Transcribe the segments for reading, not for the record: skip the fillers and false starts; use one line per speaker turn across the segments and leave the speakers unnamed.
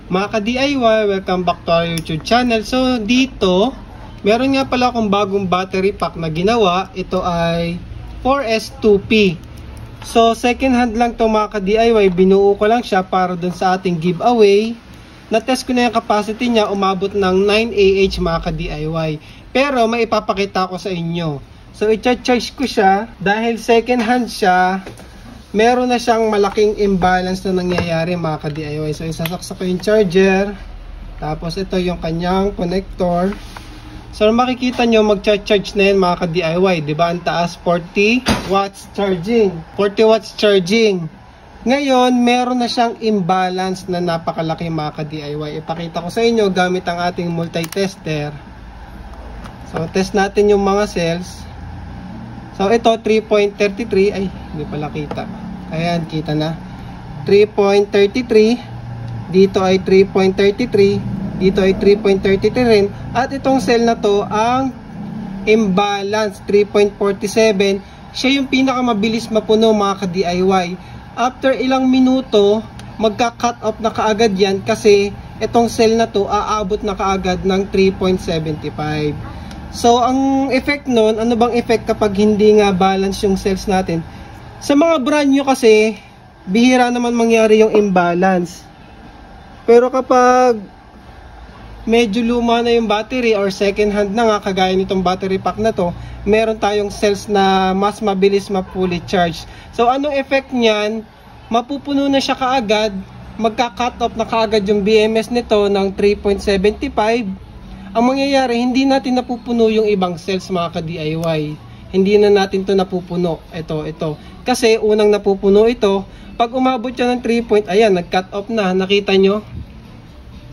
Mga ka-DIY, welcome back to our YouTube channel. So dito, meron nga pala akong bagong battery pack na ginawa. Ito ay 4S2P. So second hand lang to mga ka-DIY. Binuo ko lang siya para dun sa ating giveaway. Na-test ko na yung capacity niya, umabot ng 9Ah mga ka-DIY. Pero may ipapakita ko sa inyo. So i-charge ko siya dahil second hand siya. Meron na siyang malaking imbalance na nangyayari mga ka-DIY. So isasaksak ko yung charger. Tapos ito yung kanyang connector. So makikita nyo mag-charge na yan mga ka-DIY. Diba ang taas 40 watts charging. 40 watts charging. Ngayon meron na siyang imbalance na napakalaki mga ka-DIY. Ipakita ko sa inyo gamit ang ating multi-tester. So test natin yung mga cells. So ito 3.33. Ay hindi pala kita. Ayan, kita na. 3.33. Dito ay 3.33. Dito ay 3.33 rin. At itong cell na to, ang imbalance 3.47. Siya yung pinakamabilis mapuno mga ka-DIY. After ilang minuto, magka-cut off na kaagad yan kasi itong cell na to aabot na kaagad ng 3.75. So, ang effect nun, ano bang effect kapag hindi nga balance yung cells natin? Sa mga brand new kasi, bihira naman mangyari yung imbalance. Pero kapag medyo luma na yung battery or second hand na nga, kagaya nitong battery pack na to, meron tayong cells na mas mabilis ma-fully charge. So anong effect niyan? Mapupuno na siya kaagad, magka-cut off na kaagad yung BMS nito ng 3.75. Ang mangyayari, hindi natin napupuno yung ibang cells mga ka-DIY. Hindi na natin to napupuno. Ito. Kasi unang napupuno ito, pag umabot siya ng 3 point, ayan, nag-cut off na. Nakita nyo?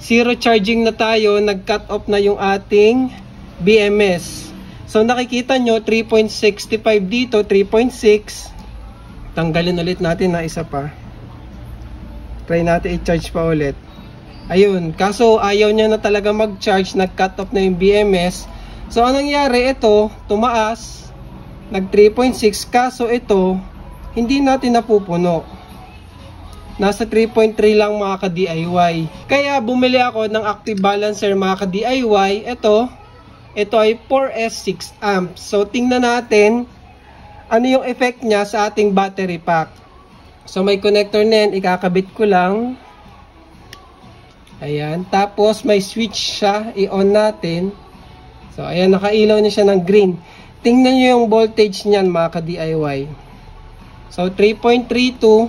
Zero charging na tayo, nag-cut off na yung ating BMS. So nakikita nyo, 3.65 dito, 3.6. Tanggalin ulit natin na isa pa. Try natin i-charge pa ulit. Ayun, kaso ayaw niya na talaga mag-charge, nag-cut off na yung BMS. So anong nangyari? Ito, tumaas. Nag 3.6, kaso ito hindi natin napupuno. Nasa 3.3 lang mga ka-DIY. Kaya bumili ako ng active balancer mga ka-DIY. Ito ay 4S 6 amps. So tingnan natin ano yung effect niya sa ating battery pack. So may connector na yan, ikakabit ko lang. Ayan, tapos may switch siya, i-on natin. So ayan, nakailaw na siya ng green. Tingnan nyo yung voltage niyan mga ka-DIY. So 3.32,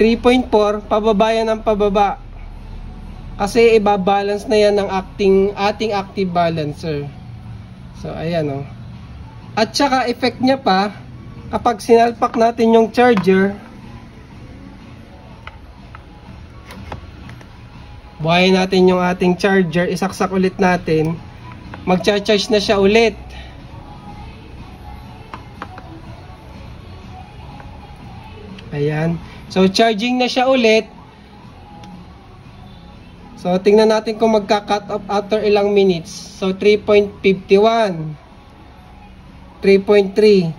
3.4, pababa yan ng pababa. Kasi ibabalance na yan ng ating active balancer. So ayan o. At saka effect niya pa, kapag sinalpak natin yung charger, buhayin natin yung ating charger, isaksak ulit natin, mag-charge na siya ulit. Ayan. So, charging na siya ulit. So, tingnan natin kung magka-cut off after ilang minutes. So, 3.51. 3.3.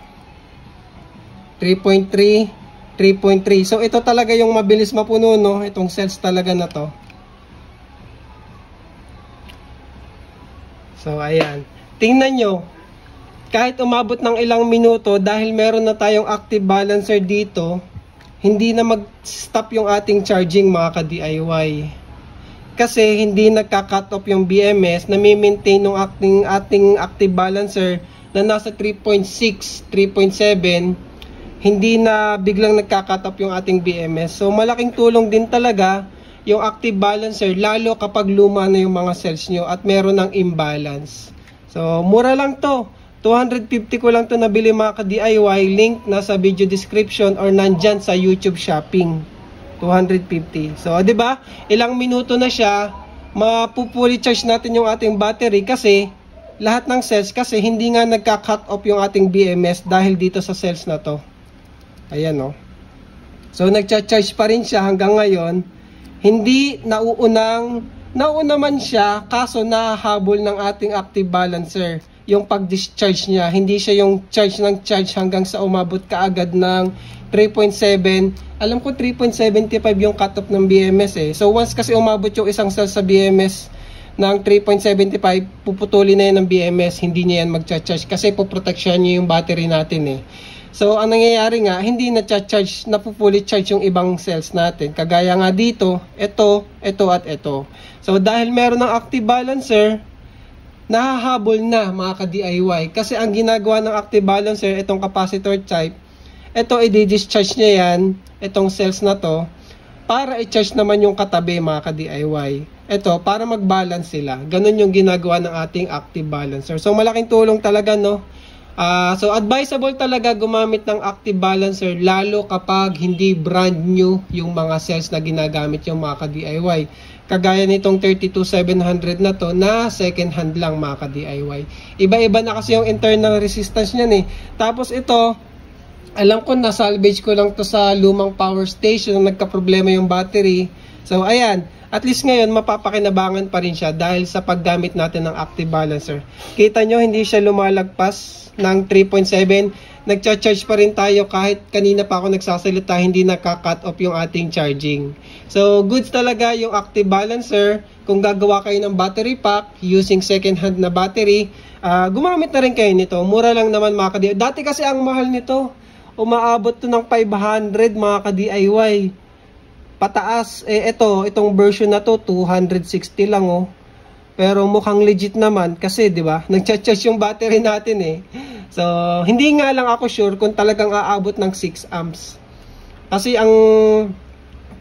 3.3. 3.3. So, ito talaga yung mabilis mapuno, no? Itong cells talaga na to. So, ayan. Tingnan nyo. Kahit umabot ng ilang minuto, dahil meron na tayong active balancer dito, hindi na mag-stop yung ating charging mga ka-DIY. Kasi hindi nagka-cut off yung BMS, na may-maintain ng ating active balancer na nasa 3.6, 3.7, hindi na biglang nagka-cut off yung ating BMS. So malaking tulong din talaga yung active balancer, lalo kapag luma na yung mga cells nyo at meron ng imbalance. So mura lang to. 250 ko lang to nabili mga ka-DIY. Link nasa video description or nandyan sa YouTube shopping. 250. So, di ba? Ilang minuto na siya, mapupuli charge natin yung ating battery kasi lahat ng cells kasi hindi nga nagka-cut off yung ating BMS dahil dito sa cells na to. Ayan o. So, nagcha-charge pa rin siya hanggang ngayon. Hindi nauunang nauna man siya, kaso nahahabol ng ating active balancer yung pag-discharge niya. Hindi siya yung charge ng charge hanggang sa umabot kaagad ng 3.7. Alam ko 3.75 yung cutoff ng BMS eh. So once kasi umabot yung isang cell sa BMS ng 3.75, puputulin na yan ng BMS. Hindi niya yan mag-charge kasi puproteksyon niya yung battery natin eh. So ang nangyayari nga, hindi na-charge, napupuli charge yung ibang cells natin. Kagaya nga dito, ito at ito. So dahil meron ng active balancer, nahahabol na mga ka-DIY. Kasi ang ginagawa ng active balancer, itong capacitor type, ito i-discharge niya yan, itong cells na to, para i-charge naman yung katabi mga ka-DIY. Ito, para mag-balance sila. Ganun yung ginagawa ng ating active balancer. So malaking tulong talaga, no? So advisable talaga gumamit ng active balancer lalo kapag hindi brand new yung mga cells na ginagamit yung mga ka-DIY. Kagaya nitong 32700 na to na second hand lang mga ka-DIY. Iba-iba na kasi yung internal resistance niyan eh. Tapos ito, alam ko na salvage ko lang to sa lumang power station na nagka-problema yung battery. So ayan, at least ngayon mapapakinabangan pa rin siya dahil sa paggamit natin ng active balancer. Kita nyo hindi siya lumalagpas ng 3.7, nagcha-charge pa rin tayo kahit kanina pa ako nagsasalita, hindi naka-cut off yung ating charging. So goods talaga yung active balancer. Kung gagawa kayo ng battery pack using second hand na battery, gumamit na rin kayo nito. Mura lang naman mga ka-DIY. Dati kasi ang mahal nito, umaabot to ng 500 mga ka-DIY pataas. Itong version na to 260 lang oh. Pero mukhang legit naman kasi 'di ba? Nagcha-charge yung battery natin eh. So, hindi nga lang ako sure kung talagang aabot ng 6 amps. Kasi ang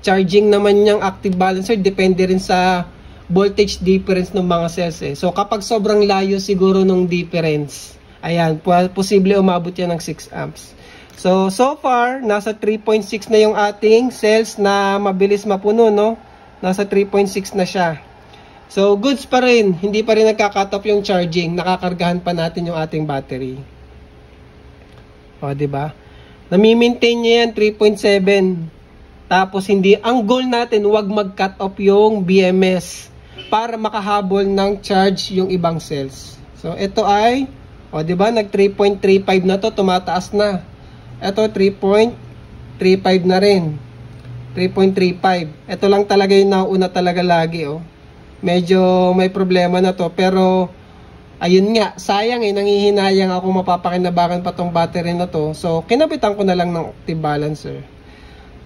charging naman niyang active balancer depende rin sa voltage difference ng mga cells eh. So, kapag sobrang layo siguro nung difference, ayan, posible umabot yan ng 6 amps. So far, nasa 3.6 na yung ating cells na mabilis mapuno, no? Nasa 3.6 na siya. So, goods pa rin. Hindi pa rin nagka-cut off yung charging. Nakakargahan pa natin yung ating battery. O, diba? Nami-maintain niya yan 3.7. Tapos, hindi. Ang goal natin, huwag mag-cut off yung BMS para makahabol ng charge yung ibang cells. So, ito ay, o, diba? Nag 3.35 na to. Tumataas na. Ito, 3.35 na rin. 3.35. Ito lang talaga yung nauna talaga lagi, oh. Medyo may problema na to, pero ayun nga, sayang eh, nangihinayang ako mapapakinabangan pa tong battery na to. So, kinabitan ko na lang ng active balancer.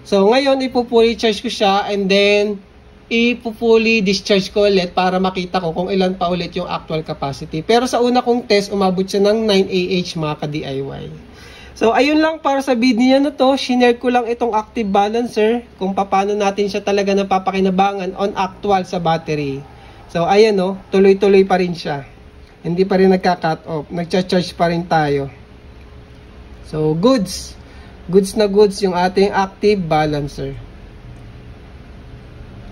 So, ngayon, ipupuli charge ko siya and then ipupuli discharge ko ulit para makita ko kung ilan pa ulit yung actual capacity. Pero sa una kong test, umabot siya ng 9Ah mga ka-DIY. So, ayun lang para sa video na to. Shinare ko lang itong active balancer kung paano natin siya talaga napapakinabangan on actual sa battery. So, ayan o, tuloy-tuloy pa rin siya. Hindi pa rin nagka-cut off. Nagcha-charge pa rin tayo. So, goods. Goods na goods yung ating active balancer.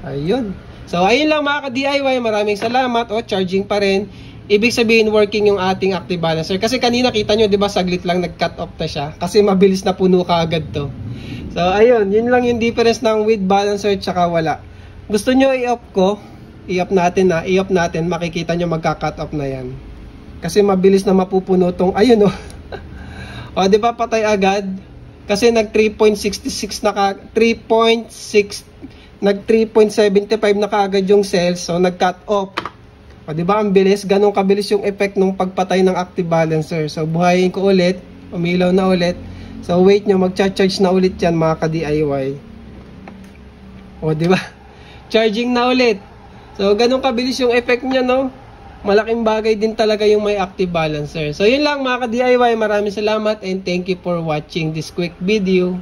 Ayun. So, ayun lang mga ka-DIY. Maraming salamat. O, charging pa rin. Ibig sabihin working yung ating active balancer. Kasi kanina kita nyo, di ba, saglit lang nag-cut off na siya. Kasi mabilis na puno ka agad to. So, ayun. Yun lang yung difference ng with balancer tsaka wala. Gusto nyo i-off ko? I-off natin na. I-off natin. Makikita nyo magka-cut off na yan. Kasi mabilis na mapupuno tong, ayun o. O, di ba, patay agad? Kasi nag 3.66 na ka, 3.6, nag 3.75 na kaagad yung cells. So, nag-cut off. O, diba ang bilis? Ganun kabilis yung effect ng pagpatay ng active balancer. So, buhayin ko ulit. Umilaw na ulit. So, wait nyo. Magcha-charge na ulit yan mga ka-DIY. O, diba? Charging na ulit. So, ganun kabilis yung effect niya, no? Malaking bagay din talaga yung may active balancer. So, yun lang mga ka-DIY. Maraming salamat and thank you for watching this quick video.